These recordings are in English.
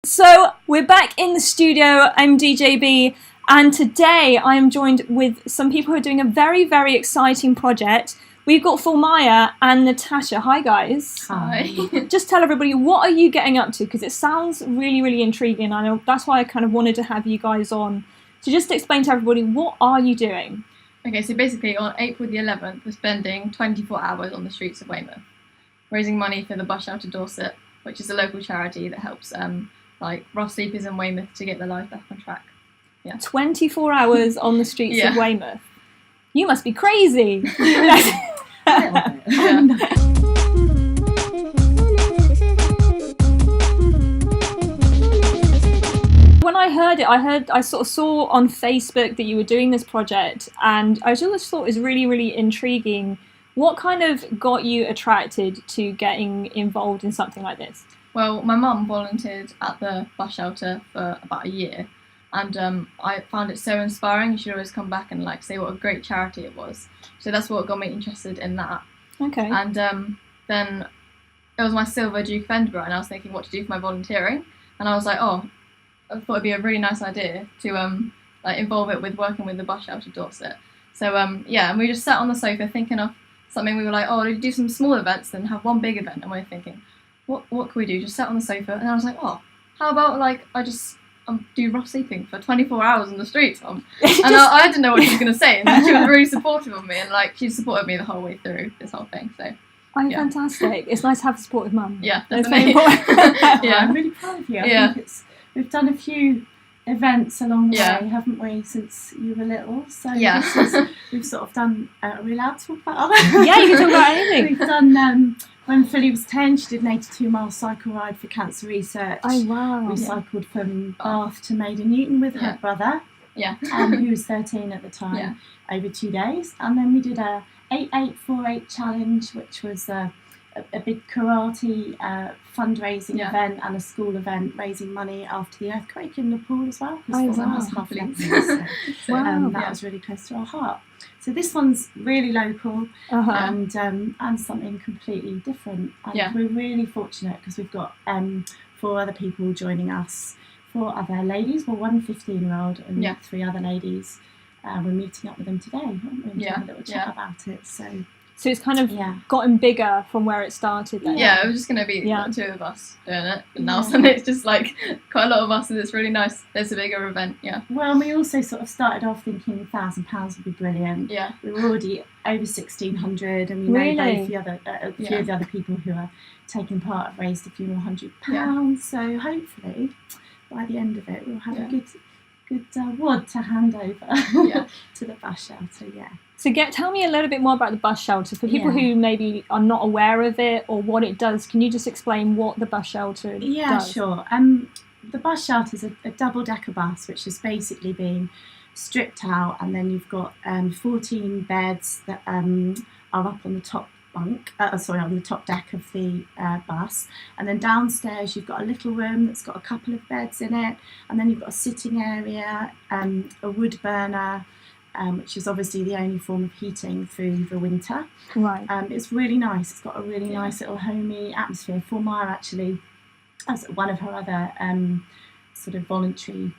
So we're back in the studio. I'm DJB, and today I am joined with some people who are doing a very, very exciting project. We've got Phulmaya and Natasha. Hi, guys. Hi. Just tell everybody, what are you getting up to? Because it sounds really, really intriguing. I know that's why I kind of wanted to have you guys on. So just explain to everybody, what are you doing? Okay, so basically on April the 11th, we're spending 24 hours on the streets of Weymouth, raising money for the Bus Shelter Dorset, which is a local charity that helps rough sleepers in Weymouth to get their life back on track. Yeah. 24 hours on the streets of Yeah. Weymouth. You must be crazy. When I heard it, I sort of saw on Facebook that you were doing this project, and I just thought it was really, really intriguing. What kind of got you attracted to getting involved in something like this? Well, my mum volunteered at the bus shelter for about a year, and I found it so inspiring. She'd always come back and say what a great charity it was. So that's what got me interested in that. Okay. And then it was my silver Duke of Edinburgh, and I was thinking what to do for my volunteering, and I was like, oh, I thought it'd be a really nice idea to involve it with working with the Bus Shelter Dorset. So and we just sat on the sofa thinking of something. We were like, oh, do some small events, then have one big event. And we were thinking, what can we do? Just sat on the sofa, and I was like, oh, how about I just do rough sleeping for 24 hours on the streets? And I didn't know what she was going to say, and she was really supportive of me, and she supported me the whole way through this whole thing. So. Oh, yeah. Fantastic! It's nice to have a supportive mum. Yeah, definitely. Yeah, I'm really proud of you. I think we've done a few events along the way, haven't we, since you were little? So we've sort of done. Are we allowed to talk about other? Yeah, you can talk about anything. We've done when Philly was 10. She did an 82-mile cycle ride for cancer research. Oh wow! We cycled from Bath to Maiden Newton with her brother. Yeah. Who was 13 at the time. Over 2 days, and then we did a 8848 challenge, which was a big karate fundraising event and a school event raising money after the earthquake in Nepal as well. Oh, wow. That was half that was really close to our heart. So this one's really local and something completely different. And we're really fortunate because we've got 4 other people joining us, 4 other ladies, well, one 15-year-old and 3 other ladies. We're meeting up with them today, aren't we? And having a little chat about it. So it's kind of gotten bigger from where it started then. Yeah, it was just going to be 2 of us doing it. But now suddenly it's just quite a lot of us, and it's really nice. There's a bigger event, Well, and we also sort of started off thinking £1,000 would be brilliant. Yeah. We were already over 1,600, and we know both a few of the other people who are taking part have raised a few more £100. Yeah. So hopefully, by the end of it, we'll have a good wad to hand over to the bus shelter, So tell me a little bit more about the bus shelter. For people who maybe are not aware of it or what it does, can you just explain what the bus shelter does? Yeah, sure. The bus shelter is a double-decker bus, which is basically being stripped out, and then you've got 14 beds that are up on the top on the top deck of the bus, and then downstairs you've got a little room that's got a couple of beds in it, and then you've got a sitting area, a wood burner, which is obviously the only form of heating through the winter. Right. It's really nice. It's got a really nice little homey atmosphere. Phulmaya actually, as one of her other sort of voluntary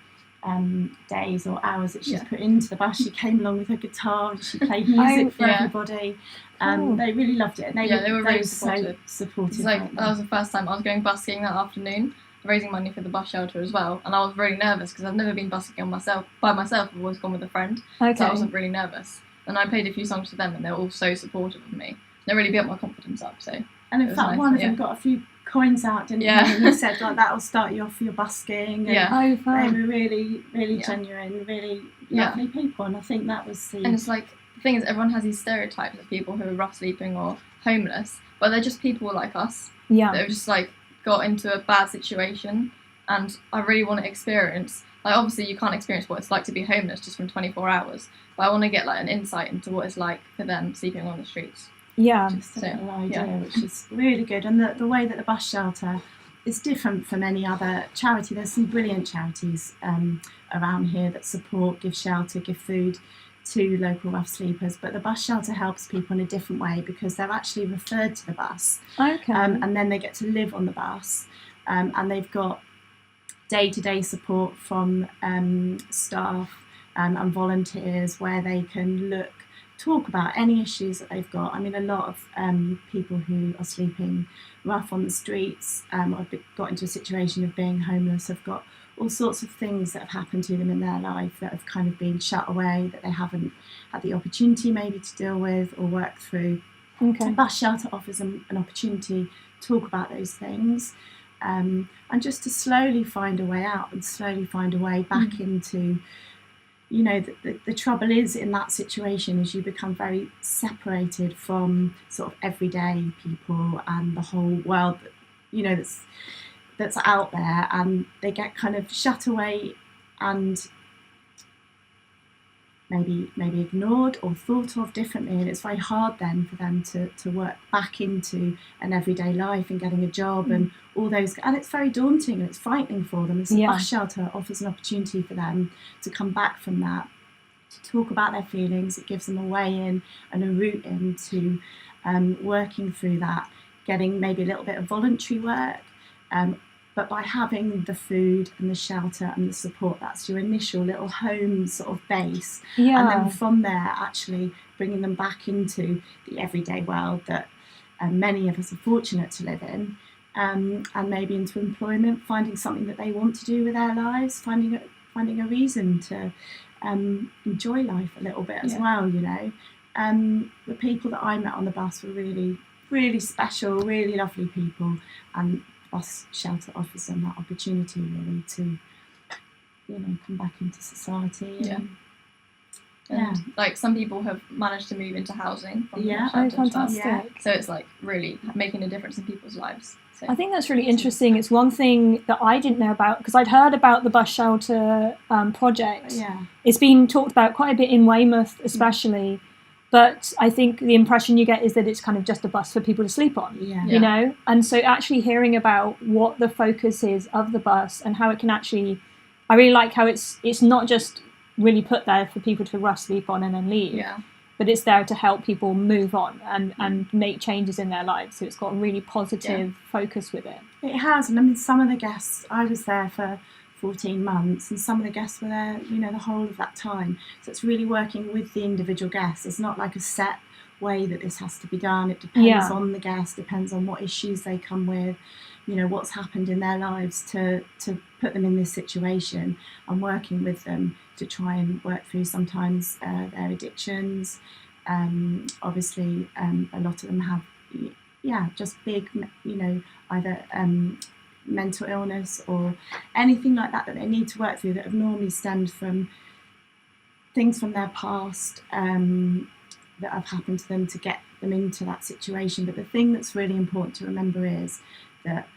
days or hours that she's put into the bus, she came along with her guitar and she played music for everybody. Cool. They really loved it, and they were really supportive. So supportive. That was the first time I was going busking that afternoon, raising money for the bus shelter as well, and I was really nervous because I've never been busking by myself. I've always gone with a friend, so I wasn't really nervous. And I played a few songs for them, and they were all so supportive of me. They really built my confidence up. So, and in fact, one of them got a few coins out, didn't he? And he said that'll start you off for your busking. And they were really, really genuine, really lovely people, and I think that was the. And it's the thing is, everyone has these stereotypes of people who are rough sleeping or homeless, but they're just people like us. Yeah. That have just got into a bad situation, and I really want to experience. Obviously, you can't experience what it's like to be homeless just from 24 hours, but I want to get an insight into what it's like for them sleeping on the streets. Yeah. Just a little idea, which is really good. And the way that the bus shelter is different from any other charity. There's some brilliant charities around here that support, give shelter, give food to local rough sleepers, but the bus shelter helps people in a different way because they're actually referred to the bus. Okay. And then they get to live on the bus, and they've got day-to-day support from staff and volunteers, where they can talk about any issues that they've got. I mean, a lot of people who are sleeping rough on the streets or got into a situation of being homeless have got all sorts of things that have happened to them in their life that have kind of been shut away, that they haven't had the opportunity maybe to deal with or work through. Okay. Bus Shelter offers an opportunity to talk about those things, and just to slowly find a way out and slowly find a way back into, you know, the trouble is in that situation is you become very separated from sort of everyday people and the whole world that, you know, that's out there, and they get kind of shut away and maybe ignored or thought of differently, and it's very hard then for them to work back into an everyday life and getting a job and all those, and it's very daunting and it's frightening for them. And so Bus Shelter offers an opportunity for them to come back from that, to talk about their feelings. It gives them a way in and a route into working through that, getting maybe a little bit of voluntary work, but by having the food and the shelter and the support, that's your initial little home sort of base. Yeah. And then from there, actually bringing them back into the everyday world that many of us are fortunate to live in, and maybe into employment, finding something that they want to do with their lives, finding a reason to enjoy life a little bit as well, you know. The people that I met on the bus were really, really special, really lovely people, and Bus Shelter offers them that opportunity really to, you know, come back into society. And like some people have managed to move into housing from the Bus Oh, Shelter as well. fantastic. So it's like really making a difference in people's lives. So I think that's really interesting. It's one thing that I didn't know about, because I'd heard about the Bus Shelter project. Yeah. It's been talked about quite a bit in Weymouth especially, but I think the impression you get is that it's kind of just a bus for people to sleep on, you know? And so actually hearing about what the focus is of the bus and how it can actually, I really like how it's not just really put there for people to rough sleep on and then leave, but it's there to help people move on and make changes in their lives. So it's got a really positive focus with it. It has, and I mean, some of the guests, I was there for 14 months, and some of the guests were there, you know, the whole of that time. So it's really working with the individual guests. It's not like a set way that this has to be done. It depends on the guest, depends on what issues they come with, you know, what's happened in their lives to put them in this situation, and working with them to try and work through sometimes their addictions. Obviously, a lot of them have, just big, you know, either mental illness or anything like that they need to work through that have normally stemmed from things from their past that have happened to them to get them into that situation. But the thing that's really important to remember is that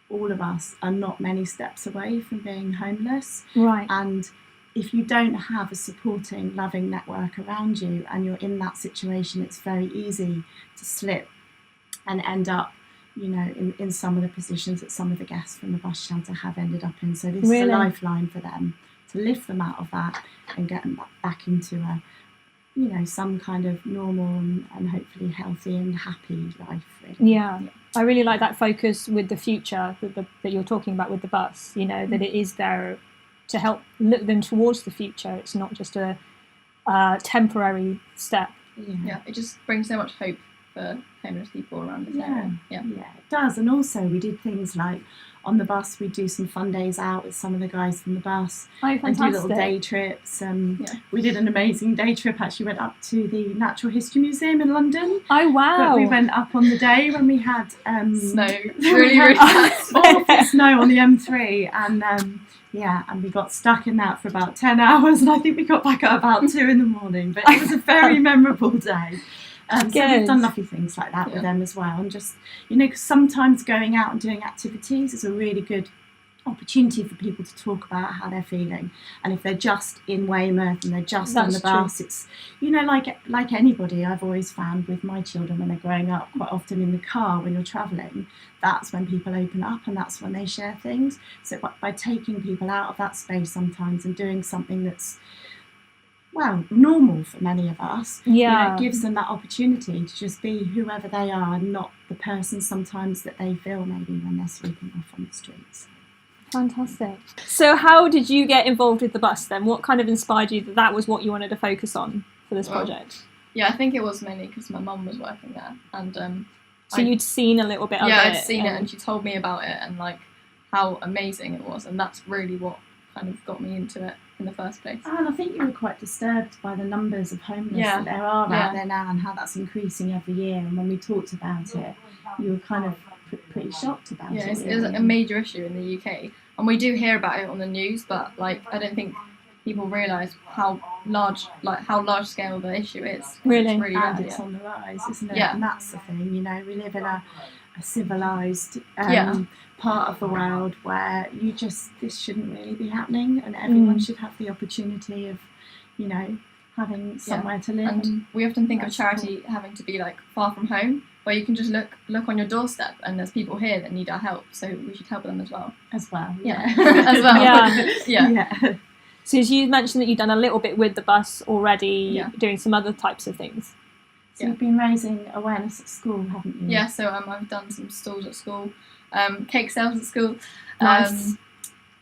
all of us are not many steps away from being homeless. Right. And if you don't have a supporting, loving network around you and you're in that situation, it's very easy to slip and end up, you know, in some of the positions that some of the guests from the Bus Shelter have ended up in. So this is a lifeline for them to lift them out of that and get them back into a, you know, some kind of normal and hopefully healthy and happy life. Really. Yeah. I really like that focus with the future that you're talking about with the bus, you know, that it is there to help look them towards the future. It's not just a temporary step. Yeah, it just brings so much hope for homeless people around this area. Yeah, it does. And also we did things like on the bus we do some fun days out with some of the guys from the bus. Oh, fantastic. And do little day trips. We did an amazing day trip, actually went up to the Natural History Museum in London. Oh wow. But we went up on the day when we had snow, really awful snow on the M3, and and we got stuck in that for about 10 hours, and I think we got back at about 2 in the morning, but it was a very memorable day. So we've done lovely things like that with them as well. And just, you know, 'cause sometimes going out and doing activities is a really good opportunity for people to talk about how they're feeling. And if they're just in Weymouth and they're just on the bus, it's, you know, like anybody, I've always found with my children when they're growing up, quite often in the car when you're travelling, that's when people open up and that's when they share things. So by taking people out of that space sometimes and doing something that's, well, normal for many of us, you know, it gives them that opportunity to just be whoever they are and not the person sometimes that they feel maybe when they're sleeping off on the streets. Fantastic. So how did you get involved with the bus then? What kind of inspired you that was what you wanted to focus on for this project? Yeah, I think it was mainly because my mum was working there, and so you'd seen a little bit of it. Yeah, I'd seen it, and she told me about it, and like how amazing it was, and that's really what kind of got me into it in the first place. And I think you were quite disturbed by the numbers of homeless that there are out there now, and how that's increasing every year. And when we talked about it, you were kind of pretty shocked about it. Yeah, it's a major issue in the UK, and we do hear about it on the news, but like I don't think people realise how large scale the issue is. Really, it's really and bad, it's on the rise, isn't it? Yeah. And that's the thing, you know, we live in a civilised part of the world where this shouldn't really be happening, and everyone should have the opportunity of, you know, having somewhere to live. And we often think of charity having to be like far from home, but you can just look on your doorstep, and there's people here that need our help, so we should help them as well. As well. As well. Yeah. So as you mentioned that you've done a little bit with the bus already, doing some other types of things. So you've been raising awareness at school, haven't you? Yeah, so I've done some stalls at school, cake sales at school. Nice.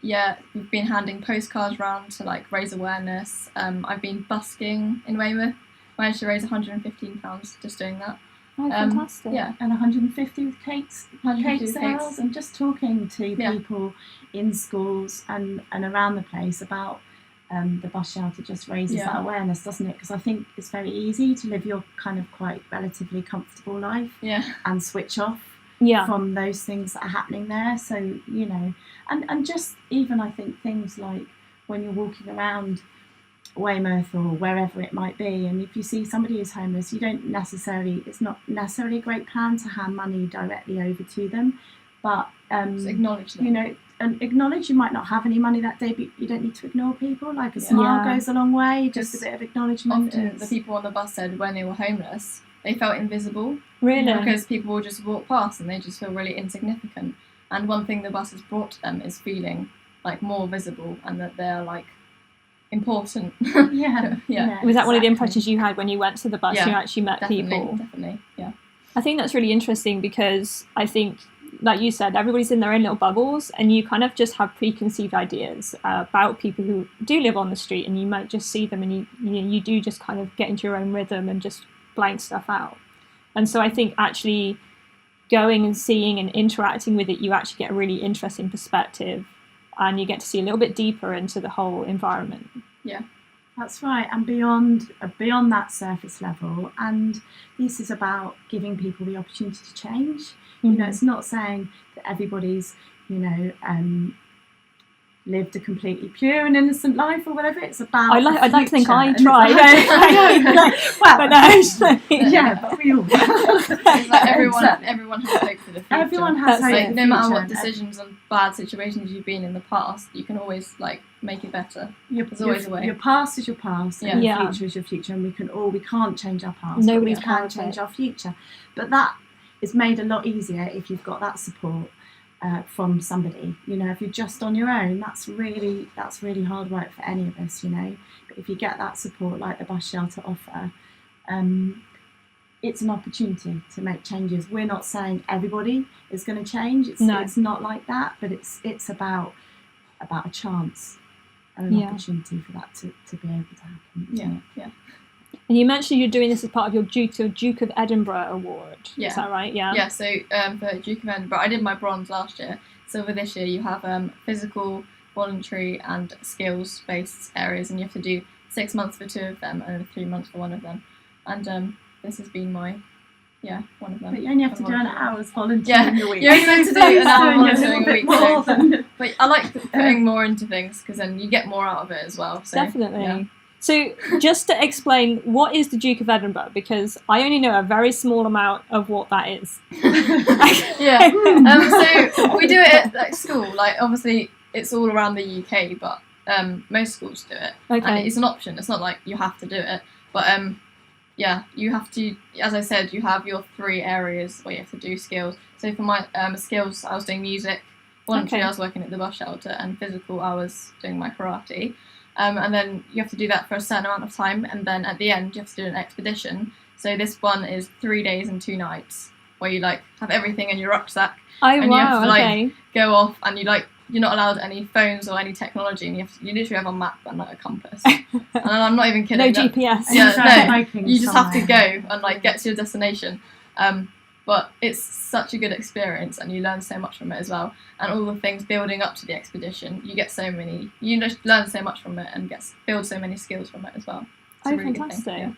We've been handing postcards around to like raise awareness. I've been busking in Weymouth, managed to raise £115 just doing that. Oh, fantastic. Yeah. And 150 with cake sales, and just talking to people in schools and around the place about the bus shelter just raises that awareness, doesn't it? Because I think it's very easy to live your kind of quite relatively comfortable life and switch off from those things that are happening there. So, you know, and just even I think things like when you're walking around Weymouth or wherever it might be, and if you see somebody who's homeless, it's not necessarily a great plan to hand money directly over to them, but just acknowledge them. You know, and acknowledge you might not have any money that day, but you don't need to ignore people. Like a smile goes a long way, just a bit of acknowledgement. Often the people on the bus said when they were homeless, they felt invisible. Really? Because people will just walk past and they just feel really insignificant. And one thing the bus has brought to them is feeling like more visible, and that they're like important. Was that one of the impressions you had when you went to the bus? You actually met people? Definitely, yeah. I think that's really interesting, because I think, like you said, everybody's in their own little bubbles, and you kind of just have preconceived ideas about people who do live on the street, and you might just see them, and you do just kind of get into your own rhythm and just blank stuff out. And so I think actually going and seeing and interacting with it, you actually get a really interesting perspective, and you get to see a little bit deeper into the whole environment. Yeah. That's right, and beyond that surface level, and this is about giving people the opportunity to change. You know, it's not saying that everybody's, you know, lived a completely pure and innocent life or whatever. It's about I'd like to think I tried. But we all. It's like everyone has hope for the future. Everyone has hope. Like, no matter what decisions and bad situations you've been in the past, you can always like make it better. There's always a way. Your past is your past, and your future is your future, and we can't change our past. Nobody can change our future. But that is made a lot easier if you've got that support from somebody. You know, if you're just on your own, that's really hard work for any of us. You know, but if you get that support like the bus shelter offer, it's an opportunity to make changes. We're not saying everybody is going to change. It's not like that, but it's about a chance and an opportunity for that to be able to happen. Yeah. And you mentioned you're doing this as part of your Duke of Edinburgh award. Yeah. Is that right? Yeah. Yeah. So for Duke of Edinburgh, I did my bronze last year. So for this year, you have physical, voluntary, and skills-based areas, and you have to do 6 months for 2 of them and 3 months for 1 of them. And this has been my one of them. But you only have to do an hour's volunteering a week. You're only meant to do an hour volunteering a week. More than... But I like putting more into things, because then you get more out of it as well. So, Definitely. Yeah. So just to explain, what is the Duke of Edinburgh? Because I only know a very small amount of what that is. So we do it at school. Like, obviously, it's all around the UK, but most schools do it. Okay. And it's an option. It's not like you have to do it. But you have to, as I said, you have your 3 areas where you have to do skills. So for my skills, I was doing music. Voluntary, I was working at the bus shelter, and physical, I was doing my karate. And then you have to do that for a certain amount of time, and then at the end you have to do an expedition. So this one is 3 days and 2 nights, where you like have everything in your rucksack, Oh, and wow, you have to like go off, and you like you're not allowed any phones or any technology, and you literally have a map and like a compass. And I'm not even kidding. No GPS. Yeah, no. You just have to go and like get to your destination. But it's such a good experience, and you learn so much from it as well. And all the things building up to the expedition, you just learn so much from it and build so many skills from it as well. It's a really fantastic. good thing, yeah.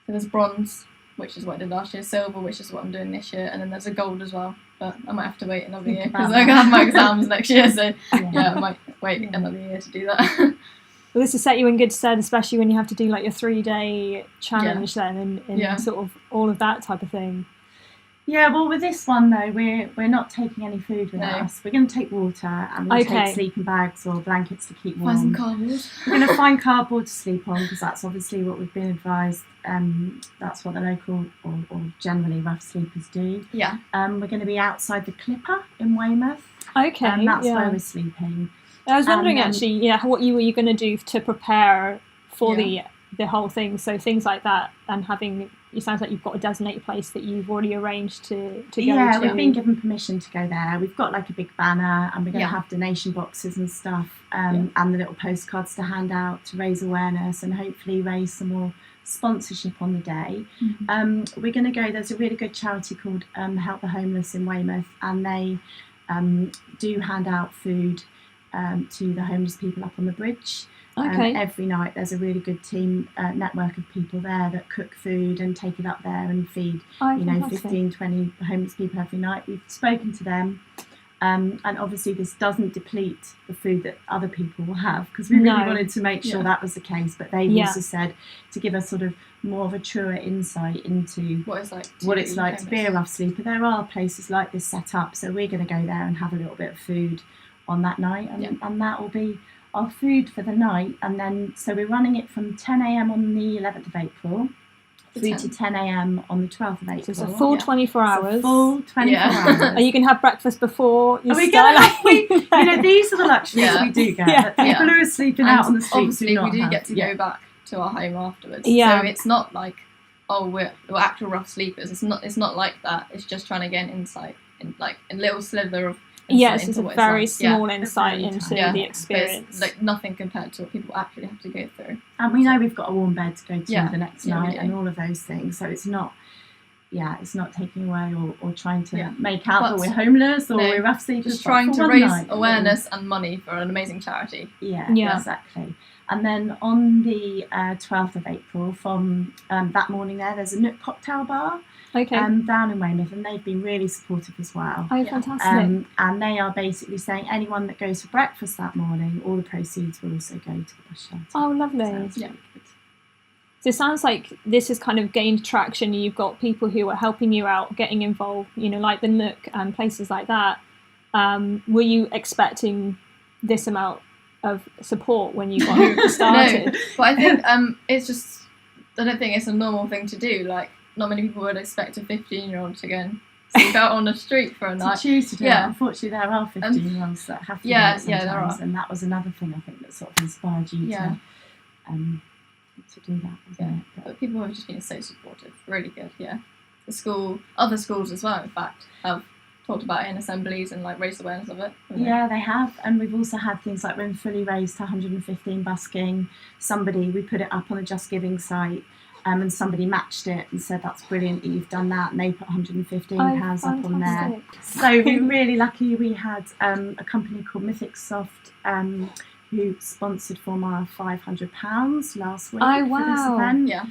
So there's bronze, which is what I did last year, silver, which is what I'm doing this year, and then there's a gold as well. But I might have to wait another year because I'm going to have my exams next year, so yeah, I might wait another year to do that. Well, this has set you in good stead, especially when you have to do like your 3-day challenge then, and sort of all of that type of thing. Yeah, well, with this one though, we're not taking any food with us. We're going to take water, and we'll take sleeping bags or blankets to keep warm. Find some cardboard. We're going to find cardboard to sleep on, because that's obviously what we've been advised. That's what the local or generally rough sleepers do. Yeah. We're going to be outside the Clipper in Weymouth. Okay. And that's where we're sleeping. I was wondering actually, what you were going to do to prepare for the whole thing. So things like that, and having. It sounds like you've got a designated place that you've already arranged to go to. Yeah, we've been given permission to go there. We've got like a big banner, and we're going to have donation boxes and stuff, and the little postcards to hand out to raise awareness and hopefully raise some more sponsorship on the day. Mm-hmm. We're going to go, there's a really good charity called Help the Homeless in Weymouth, and they do hand out food to the homeless people up on the bridge. Every night there's a really good team network of people there that cook food and take it up there and feed 15, 20 homeless people every night. We've spoken to them, and obviously this doesn't deplete the food that other people will have, because we really wanted to make sure that was the case, but they've also said to give us sort of more of a truer insight into what it's like to be a rough sleeper. There are places like this set up, so we're going to go there and have a little bit of food on that night, and that will be our food for the night. And then so we're running it from 10 a.m. on the 11th of April through to 10 a.m. on the 12th of April. So it's a full 24 hours. Full 24 hours. Are you going to have breakfast before you start? These are the luxuries we do get. But people who are sleeping out on the streets obviously we do get to go back to our home afterwards. Yeah. So it's not like, we're actual rough sleepers. It's not like that. It's just trying to get an insight in like a little sliver of it's a very small insight into the experience. It's like nothing compared to what people actually have to go through. And we know we've got a warm bed to go to the next night and all of those things. So it's not taking away or trying to make out that we're homeless or we're rough sleepers. Just trying to raise awareness and money for an amazing charity. Yeah, exactly. And then on the 12th of April, from that morning there's a Nook cocktail bar. Down in Weymouth, and they've been really supportive as well. Fantastic. And they are basically saying anyone that goes for breakfast that morning, all the proceeds will also go to the Bus Shelter. Oh, lovely. So it sounds like this has kind of gained traction. You've got people who are helping you out, getting involved, like the Nook and places like that. Were you expecting this amount of support when you got started? No, but I think it's just, I don't think it's a normal thing to do. Like, not many people would expect a 15-year-old to go and sleep out on the street for a night. To choose to do it. Unfortunately, there are 15-year-olds that have to do it sometimes, there are. And that was another thing I think that sort of inspired you to do that, wasn't it? But people have just been so supportive, really good, other schools as well, in fact, have talked about it in assemblies and like raised awareness of it. Yeah, they have, and we've also had things like when fully raised to 115 busking, we put it up on the Just Giving site. And somebody matched it and said, that's brilliant that you've done that. And they put £115 up on there. So we're really lucky. We had a company called Mythic Soft who sponsored Phulmaya £500 last week for this event. Yeah.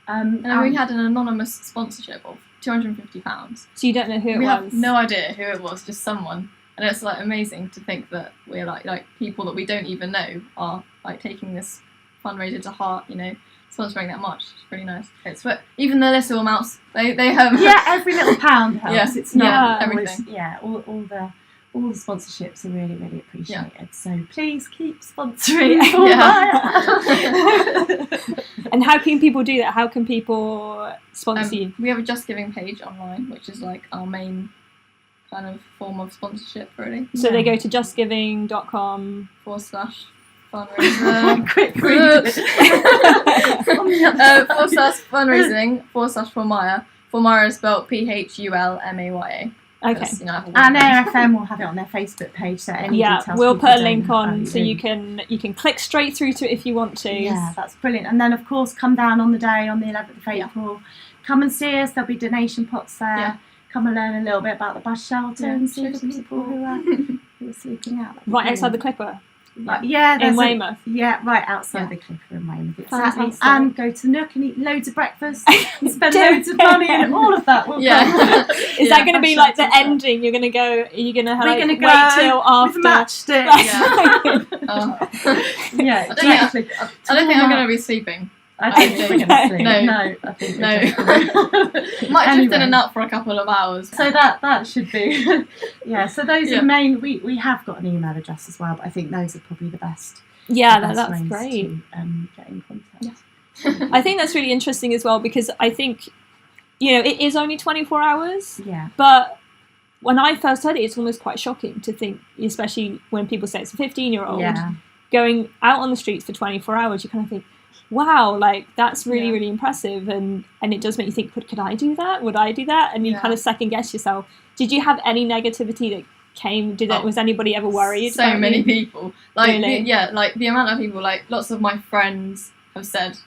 And we had an anonymous sponsorship of £250. So you don't know who it was? We have no idea who it was, just someone. And it's like amazing to think that we're like people that we don't even know are like taking this fundraiser to heart, sponsoring that much. It's pretty nice. It's even the little amounts they have. Yeah, every little pound helps. It's not everything. All the sponsorships are really, really appreciated. So please keep sponsoring. And how can people do that? How can people sponsor you? We have a Just Giving page online, which is like our main kind of form of sponsorship, really. So they go to justgiving.com /fundraiser. Quick. /fundraising /Phulmaya. Phulmaya is spelled Phulmaya. Okay. 'cause, you know, I have a And weekend. AFM will have it on their Facebook page, so any Yeah, details we'll people put a don't link know on about, so you can click straight through to it if you want to. Yeah, that's brilliant. And then, of course, come down on the day, on the 11th of April. Come and see us. There'll be donation pots there. Yeah. Come and learn a little bit about the bus shelter and see show the some people support. who are sleeping out. That'd be Right outside the brilliant. Clipper Like, yeah, in there's Weymouth. yeah, right outside Yeah. the Clipper in Weymouth. Exactly. Fantastic. And go to Nook and eat loads of breakfast and spend Do loads of money and all of that will Yeah. come. Is that going to be like the Bus shelter. ending? You're going to go. Are you going to We're like, going to wait go till with after? matchsticks. Oh. Yeah, I don't think exactly. I don't think I'm going to be sleeping. I think we're going to sleep. No. No, I think No. we're Might drift in Anyway. and out for a couple of hours. So that should be, yeah. So those are Yeah. the main. We have got an email address as well, but I think those are probably the best. Yeah, the best that's ways great. to get in contact. I think that's really interesting as well because I think, it is only 24 hours, Yeah, but when I first heard it, it's almost quite shocking to think, especially when people say it's a 15-year-old yeah, going out on the streets for 24 hours. You kind of think, wow, like that's really, Yeah. really impressive, and it does make you think, could I do that? Would I do that? And you Yeah. kind of second guess yourself. Did you have any negativity that came? Was anybody ever worried? So about many you? people. Like, Really? like the amount of people, like lots of my friends have said,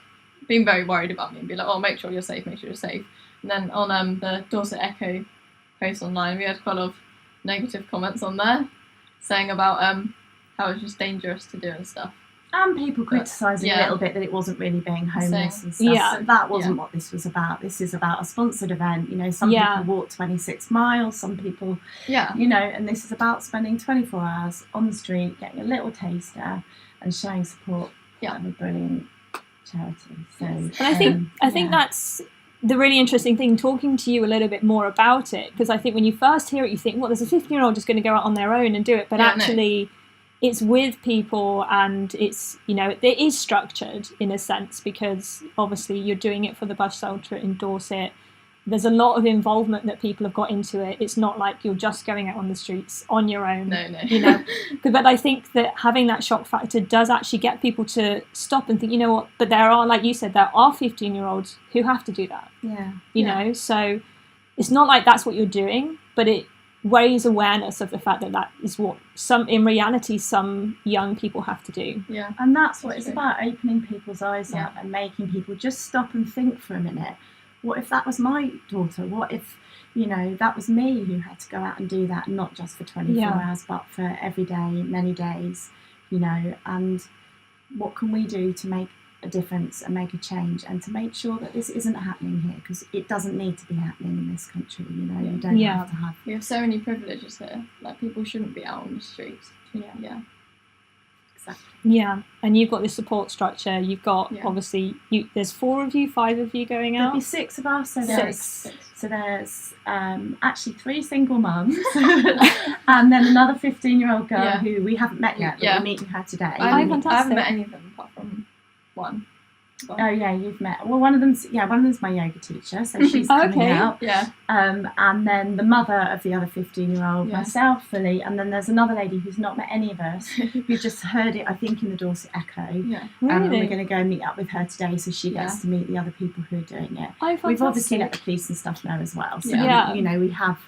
been very worried about me and be like, oh, make sure you're safe, make sure you're safe. And then on the Dorset Echo post online, we had quite a lot of negative comments on there saying about how it's just dangerous to do and stuff. and people criticising yeah. a little bit that it wasn't really being homeless and stuff. Yeah. So that wasn't what this was about. This is about a sponsored event. Some Yeah. people walk 26 miles, some people, Yeah. and this is about spending 24 hours on the street, getting a little taster, and showing support. Yeah. of a brilliant charity. So, And I think yeah. that's the really interesting thing, talking to you a little bit more about it, because I think when you first hear it, you think, well, there's a 15-year-old just going to go out on their own and do it, but Yeah, no. actually it's with people, and it's, it is structured in a sense, because obviously you're doing it for the bus shelter in Dorset. There's a lot of involvement that people have got into it. It's not like you're just going out on the streets on your own. No. But I think that having that shock factor does actually get people to stop and think, you know what, but there are, like you said, there are 15-year-olds who have to do that. Yeah. You know, so it's not like that's what you're doing, but it raise awareness of the fact that is what in reality some young people have to do. Yeah. And that's what That's it's true. about, opening people's eyes Yeah. up and making people just stop and think for a minute. What if that was my daughter? What if, that was me who had to go out and do that, not just for 24 Yeah. hours, but for every day, many days, and what can we do to make a difference and make a change and to make sure that this isn't happening here, because it doesn't need to be happening in this country. You don't Yeah. have to have. We have so many privileges here. Like, people shouldn't be out on the streets. Yeah. Exactly. Yeah, and you've got this support structure. You've got, Yeah. obviously, there's 4 of you, 5 of you going There'll out. be 6 of us. So Six. there's actually 3 single mums and then another 15-year-old girl Yeah. who we haven't met yet, but Yeah. we're meeting her today. I haven't fantastic. met any of them apart from one. Oh yeah, you've met. Well, one of them's my yoga teacher, so she's coming Okay. out. Yeah. And then the mother of the other 15-year-old, Yeah. myself fully, and then there's another lady who's not met any of us, who just heard it, I think, in the Dorset Echo. Yeah. And we're Really? going to go and meet up with her today, so she gets Yeah. to meet the other people who are doing it. Oh, We've obviously let the fantastic. police and stuff know as well. So, Yeah. we have,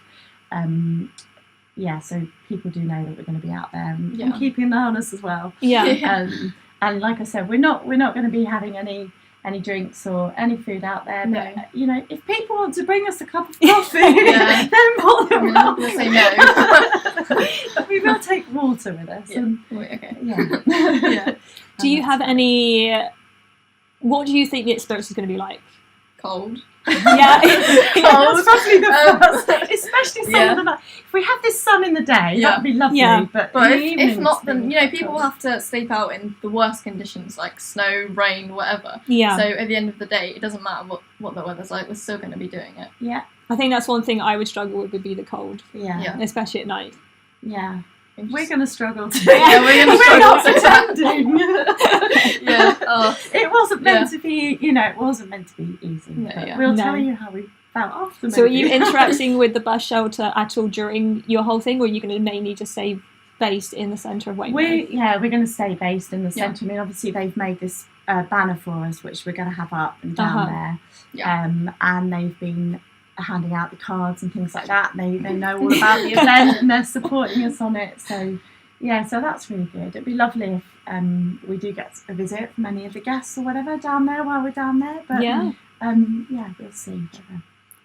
so people do know that we're going to be out there and Yeah. keeping an eye on us as well. Yeah. Yeah. And like I said, we're not going to be having any drinks or any food out there. No. But, if people want to bring us a cup of coffee, Yeah. then more than I'm not gonna say no. we will take water with us. Yeah. And, Wait, okay. yeah. Yeah. Do you have any... What do you think the experience is going to be like? Cold. Yeah. That's probably the first, especially some Yeah. of the night. If we have this sun in the day, Yeah. that'd be lovely. Yeah. But, But in the if evening, not, it's then been people cold. have to sleep out in the worst conditions, like snow, rain, whatever. Yeah. So at the end of the day, it doesn't matter what the weather's like. We're still going to be doing it. Yeah, I think that's one thing I would struggle with, would be the cold, yeah, Yeah. especially at night. yeah. And We're just- going to struggle to. Yeah, we're gonna We're not struggle pretending. Yeah. Oh. It wasn't meant to be. It wasn't meant to be easy. No, but yeah. we'll No. tell you how we felt after. So are maybe. you interacting with the bus shelter at all during your whole thing, or are you going to mainly just stay based in the centre of Weymouth? We're going to stay based in the Yeah. centre. I mean, obviously they've made this banner for us, which we're going to have up and down Uh-huh. there. Yeah. And they've been handing out the cards and things like that. They know all about the event and they're supporting us on it. So yeah, so that's really good. It'd be lovely if we do get a visit from any of the guests or whatever down there while we're down there. But yeah, we'll see.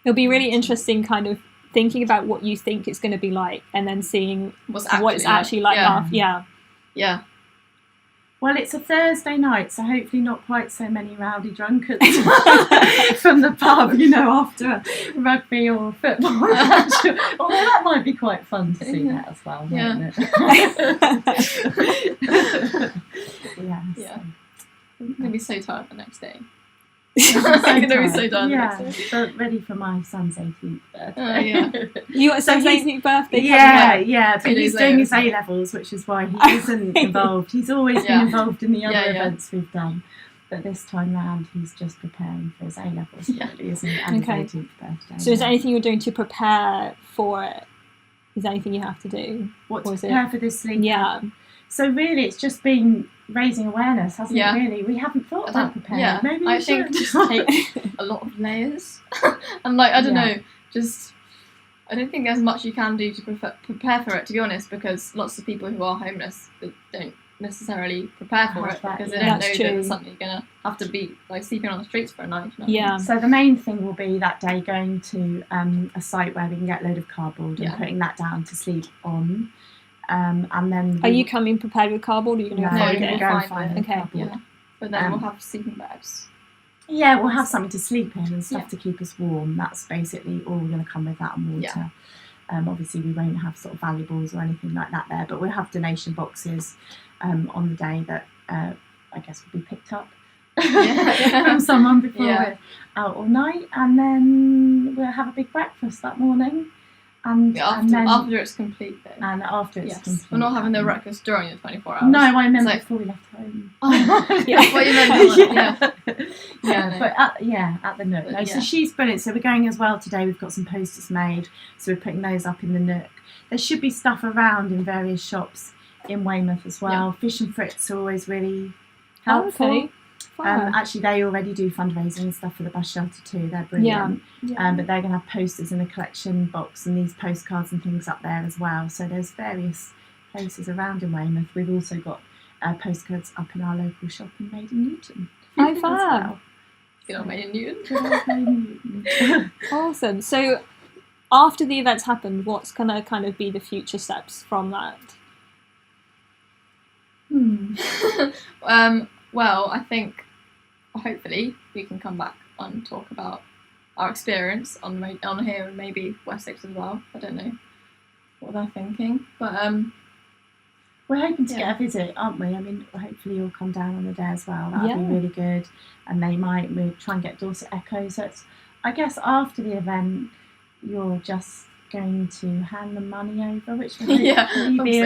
It'll be really interesting, kind of thinking about what you think it's going to be like, and then seeing what it's actually like. Yeah. Well, it's a Thursday night, so hopefully not quite so many rowdy drunkards from the pub, after a rugby or football match. Although that might be quite fun to see that as well, mightn't it? Yeah. I'm going to be so tired the next day. I'm going to be so tired the next day. But ready for my son's 18th birthday. You got son's 18th birthday? But he's doing his A-levels, which is why he isn't involved. He's always been involved in the other events we've done. But this time round, he's just preparing for his A-levels, really, isn't it? And his 18th birthday. So is there anything you're doing to prepare for it? Is there anything you have to do? What to prepare for this sleep? Yeah. So really, it's just been raising awareness, hasn't it, really? We haven't thought about preparing. Yeah, maybe I think just take a lot of layers. And I don't know, I don't think there's much you can do to prepare for it, to be honest, because lots of people who are homeless don't necessarily prepare for it because they don't know that there's something you're going to have to be sleeping on the streets for a night. So the main thing will be that day going to a site where we can get a load of cardboard and putting that down to sleep on. And then are you coming prepared with cardboard, or are you going to go find cardboard? But then we'll have sleeping bags. Yeah, we'll have something to sleep in and stuff to keep us warm. That's basically all we're going to come with, that and water. Obviously we won't have sort of valuables or anything like that there, but we'll have donation boxes on the day that I guess will be picked up from someone before we're out all night, and then we'll have a big breakfast that morning. After it's complete, though. And after it's complete. We're not having the breakfast during the 24 hours. No, I meant before we left home. That's what you meant. At the Nook. No, so she's brilliant. So we're going as well today. We've got some posters made, so we're putting those up in the Nook. There should be stuff around in various shops in Weymouth as well. Fish and Fritz are always really helpful. Actually, they already do fundraising and stuff for the bus shelter too. They're brilliant. But they're going to have posters in a collection box and these postcards and things up there as well. So there's various places around in Weymouth. We've also got postcards up in our local shop in Maiden Newton. Good old Maiden Newton. Awesome. So after the events happened, what's going to kind of be the future steps from that? Well, I think hopefully we can come back and talk about our experience on here and maybe Wessex as well. I don't know what they're thinking, but we're hoping to get a visit, aren't we? I mean, hopefully you'll come down on the day as well. That'll be really good. And we'll try and get Dorset Echo. So it's, I guess after the event, you're just going to hand the money over, which will be a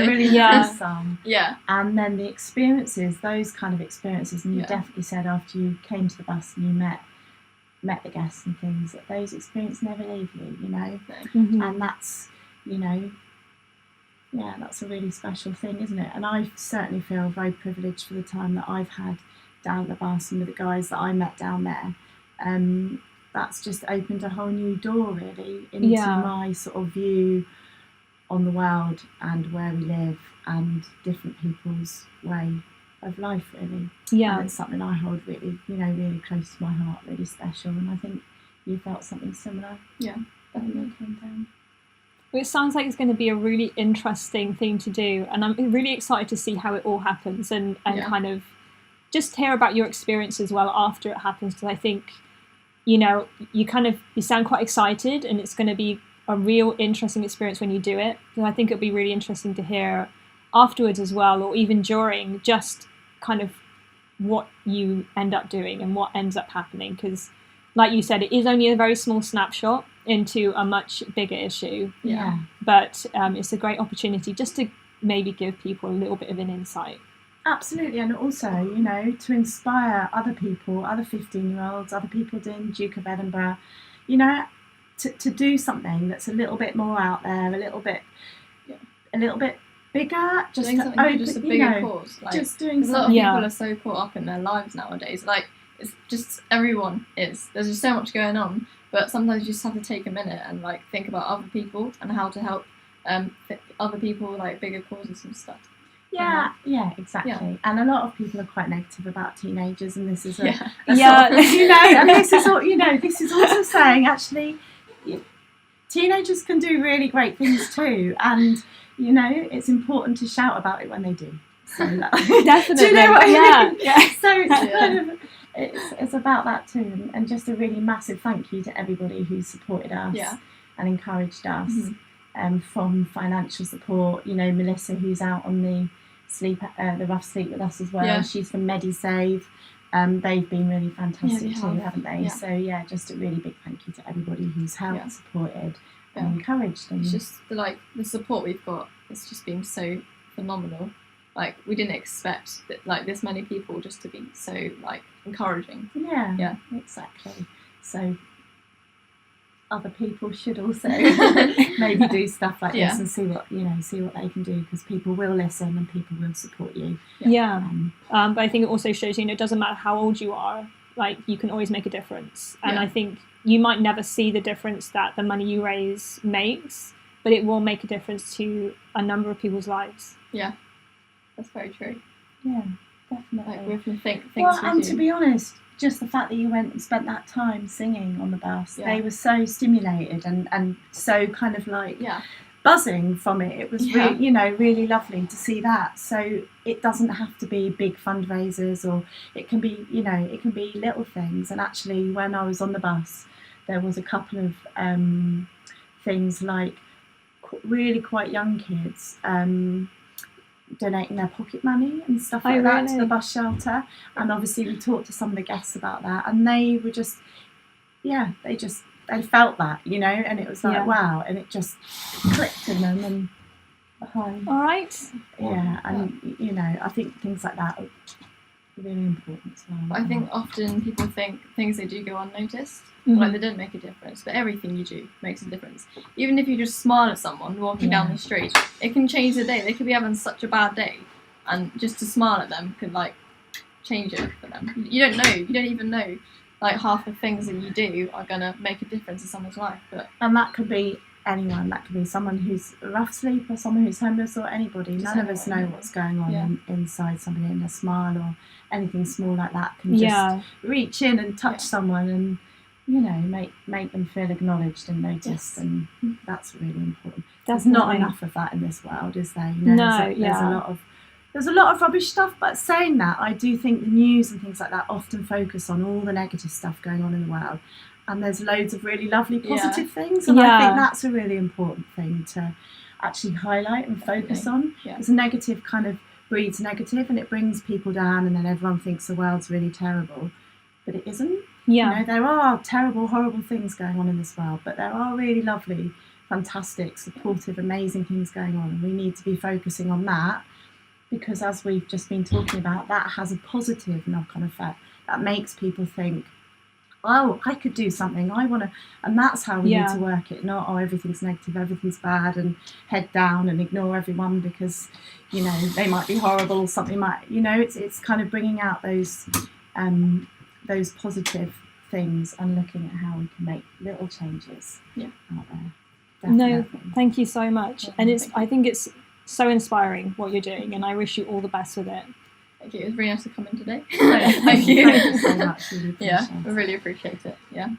really nice sum. And then the experiences, those kind of experiences, and you definitely said after you came to the bus and you met the guests and things, that those experiences never leave you, and that's, that's a really special thing, isn't it? And I certainly feel very privileged for the time that I've had down at the bus and with the guys that I met down there. That's just opened a whole new door, really, into my sort of view on the world and where we live and different people's way of life, really. And it's something I hold really, really close to my heart, really special. And I think you felt something similar. Yeah, definitely. Well, it sounds like it's going to be a really interesting thing to do, and I'm really excited to see how it all happens and kind of just hear about your experience as well after it happens, because I think, you sound quite excited, and it's going to be a real interesting experience when you do it. So I think it'll be really interesting to hear afterwards as well, or even during, just kind of what you end up doing and what ends up happening. Because, like you said, it is only a very small snapshot into a much bigger issue. But it's a great opportunity just to maybe give people a little bit of an insight. Absolutely, and also, to inspire other people, other 15-year-olds, other people doing Duke of Edinburgh, to do something that's a little bit more out there, a little bit bigger, just doing to open, just a bigger cause. Just doing something. A lot of people are so caught up in their lives nowadays. Like, it's just everyone is. There's just so much going on, But sometimes you just have to take a minute and like think about other people and how to help other people, like bigger causes and stuff. Yeah, exactly. Yeah. And a lot of people are quite negative about teenagers, and this is a Yeah. sort of, you know, and this is all, you know, this is also saying actually teenagers can do really great things too, and you know, it's important to shout about it when they do. So Definitely. do you know what I mean? Yeah. So it's kind of it's about that too, and just a really massive thank you to everybody who supported us and encouraged us. From financial support, you know, Melissa, who's out on the rough sleep with us as well. Yeah. She's from MediSave. They've been really fantastic too, haven't they? Yeah. So just a really big thank you to everybody who's helped, supported, and encouraged. And it's just the support we've got. It's just been so phenomenal. Like we didn't expect that, like this many people just to be so like encouraging. Yeah, exactly. So other people should also maybe do stuff like this and see what they can do, because people will listen and people will support you. But I think it also shows, you know, it doesn't matter how old you are, like you can always make a difference. And I think you might never see the difference that the money you raise makes, but it will make a difference to a number of people's lives. Yeah, that's very true. Yeah, definitely. Like we often think things well, and to be honest, just the fact that you went and spent that time singing on the bus, they were so stimulated and so kind of like buzzing from it. It was really, you know, really lovely to see that. So it doesn't have to be big fundraisers, or it can be, you know, it can be little things. And actually, when I was on the bus, there was a couple of things like really quite young kids donating their pocket money and stuff like that to the bus shelter. And obviously we talked to some of the guests about that, and they were just they felt that, you know, and it was like wow, and it just clicked in them and behind. All right. And you know, I think things like that are really important as well. But I think often people think things they do go unnoticed, like they don't make a difference, but everything you do makes a difference. Even if you just smile at someone walking down the street, it can change the day. They could be having such a bad day, and just to smile at them could like change it for them. You don't know, you don't even know like half the things that you do are gonna make a difference in someone's life. And that could be anyone. That could be someone who's a rough sleeper, someone who's homeless, or anybody. None of us know what's going on inside somebody, and a smile or anything small like that can just reach in and touch someone, and you know, make them feel acknowledged and noticed, and that's really important. There's not enough of that in this world, is there? You know, there's a lot of rubbish stuff, but saying that, I do think the news and things like that often focus on all the negative stuff going on in the world, and there's loads of really lovely positive things, and I think that's a really important thing to actually highlight and focus on, because negative kind of breeds negative, and it brings people down, and then everyone thinks the world's really terrible, but it isn't. You know, there are terrible, horrible things going on in this world, but there are really lovely, fantastic, supportive, amazing things going on, and we need to be focusing on that, because as we've just been talking about, that has a positive knock-on effect that makes people think, oh, I could do something, I want to, and that's how we need to work it, not, oh, everything's negative, everything's bad, and head down and ignore everyone because, you know, they might be horrible, something might, you know, it's kind of bringing out those positive things and looking at how we can make little changes out there. Definitely. No, thank you so much. And I think it's so inspiring what you're doing, and I wish you all the best with it. Thank you. It was really nice to come in today. Thank you so much. Really we really appreciate it. Yeah.